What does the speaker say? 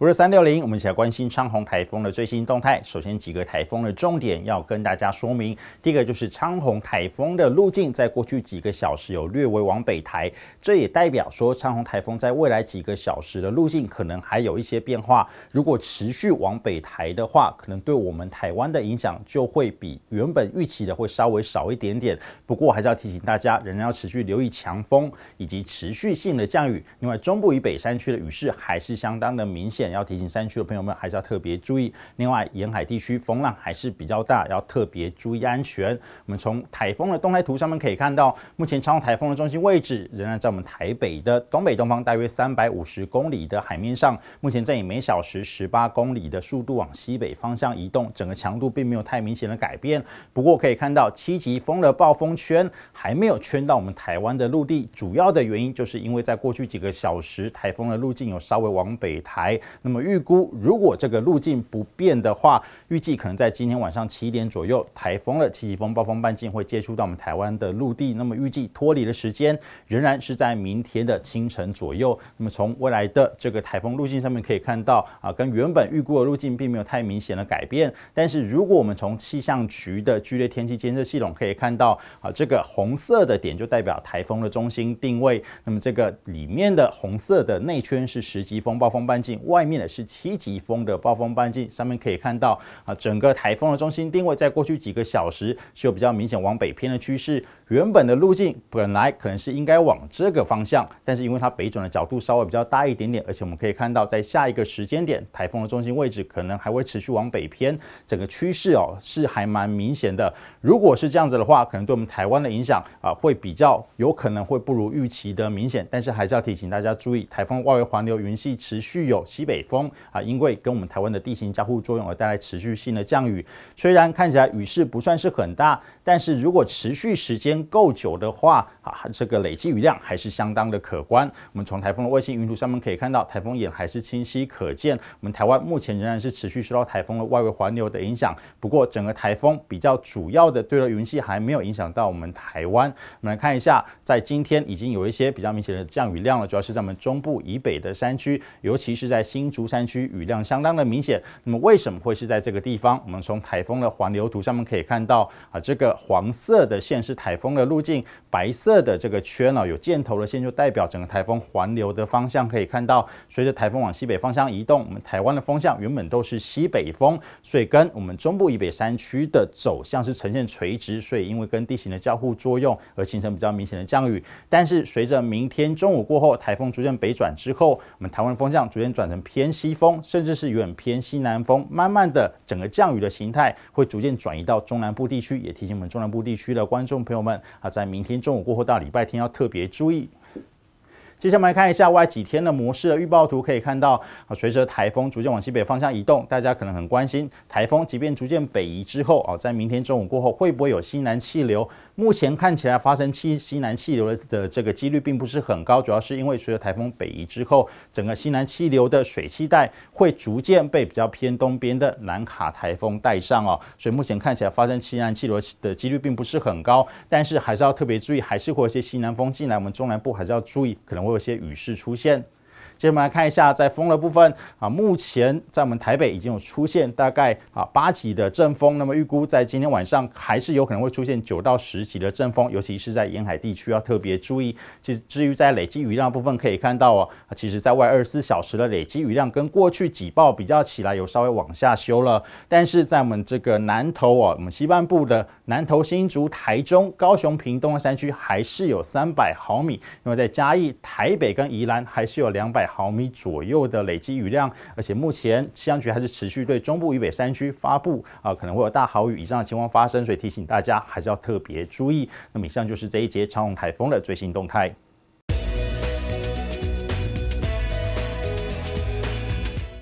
我是360，我们一起来关心昌鸿台风的最新动态。首先几个台风的重点要跟大家说明，第一个就是昌鸿台风的路径在过去几个小时有略微往北抬，这也代表说昌鸿台风在未来几个小时的路径可能还有一些变化。如果持续往北抬的话，可能对我们台湾的影响就会比原本预期的会稍微少一点点。不过还是要提醒大家，仍然要持续留意强风以及持续性的降雨。另外，中部以北山区的雨势还是相当的明显，要提醒山区的朋友们还是要特别注意。另外，沿海地区风浪还是比较大，要特别注意安全。我们从台风的动态图上面可以看到，目前昌鸿台风的中心位置仍然在我们台北的东北东方大约350公里的海面上，目前正以每小时18公里的速度往西北方向移动，整个强度并没有太明显的改变。不过可以看到7级风的暴风圈还没有圈到我们台湾的陆地，主要的原因就是因为在过去几个小时，台风的路径有稍微往北抬。那么预估如果这个路径不变的话，预计可能在今天晚上7点左右，台风的7级风暴风半径会接触到我们台湾的陆地。那么预计脱离的时间仍然是在明天的清晨左右。那么从未来的这个台风路径上面可以看到，跟原本预估的路径并没有太明显的改变。但是如果我们从气象局的剧烈天气监测系统可以看到，这个红色的点就代表台风的中心定位。那么这个里面的红色的内圈是10级风暴风半径，外面的是7级风的暴风半径。上面可以看到，整个台风的中心定位在过去几个小时是有比较明显往北偏的趋势。原本的路径本来可能是应该往这个方向，但是因为它北转的角度稍微比较大一点点，而且我们可以看到在下一个时间点，台风的中心位置可能还会持续往北偏，整个趋势是还蛮明显的。如果是这样子的话，可能对我们台湾的影响会比较有可能会不如预期的明显。但是还是要提醒大家注意，台风外围环流云系持续有西北风因为跟我们台湾的地形交互作用而带来持续性的降雨。虽然看起来雨势不算是很大，但是如果持续时间够久的话这个累积雨量还是相当的可观。我们从台风的卫星云图上面可以看到，台风眼还是清晰可见。我们台湾目前仍然是持续受到台风的外围环流的影响，不过整个台风比较主要的对流云系还没有影响到我们台湾。我们来看一下，在今天已经有一些比较明显的降雨量了，主要是在我们中部以北的山区，尤其是在新竹山区雨量相当的明显。那么为什么会是在这个地方？我们从台风的环流图上面可以看到这个黄色的线是台风的路径，白色的这个圈有箭头的线就代表整个台风环流的方向。可以看到，随着台风往西北方向移动，我们台湾的风向原本都是西北风，所以跟我们中部以北山区的走向是呈现垂直，所以因为跟地形的交互作用而形成比较明显的降雨。但是随着明天中午过后，台风逐渐北转之后，我们台湾的风向逐渐转成偏西风，甚至是有点偏西南风，慢慢的整个降雨的形态会逐渐转移到中南部地区。也提醒我们中南部地区的观众朋友们在明天中午过后到礼拜天要特别注意。接下来我们来看一下未来几天的模式的预报图，可以看到随着台风逐渐往西北方向移动，大家可能很关心台风即便逐渐北移之后在明天中午过后会不会有西南气流。目前看起来发生西南气流的这个几率并不是很高，主要是因为随着台风北移之后，整个西南气流的水汽带会逐渐被比较偏东边的南卡台风带上所以目前看起来发生西南气流的几率并不是很高，但是还是要特别注意，还是会有一些西南风进来，我们中南部还是要注意，可能会有一些雨势出现。接着我们来看一下在风的部分目前在我们台北已经有出现大概8级的阵风，那么预估在今天晚上还是有可能会出现9到10级的阵风，尤其是在沿海地区要特别注意。其实至于在累积雨量的部分可以看到其实在外24小时的累积雨量跟过去几报比较起来有稍微往下修了，但是在我们这个南投我们西半部的南投、新竹、台中、高雄、屏东的山区还是有300毫米，因为在嘉义、台北跟宜兰还是有200毫米左右的累积雨量，而且目前气象局还是持续对中部以北山区发布可能会有大豪雨以上的情况发生，所以提醒大家还是要特别注意。那么以上就是这一节昌鸿台风的最新动态。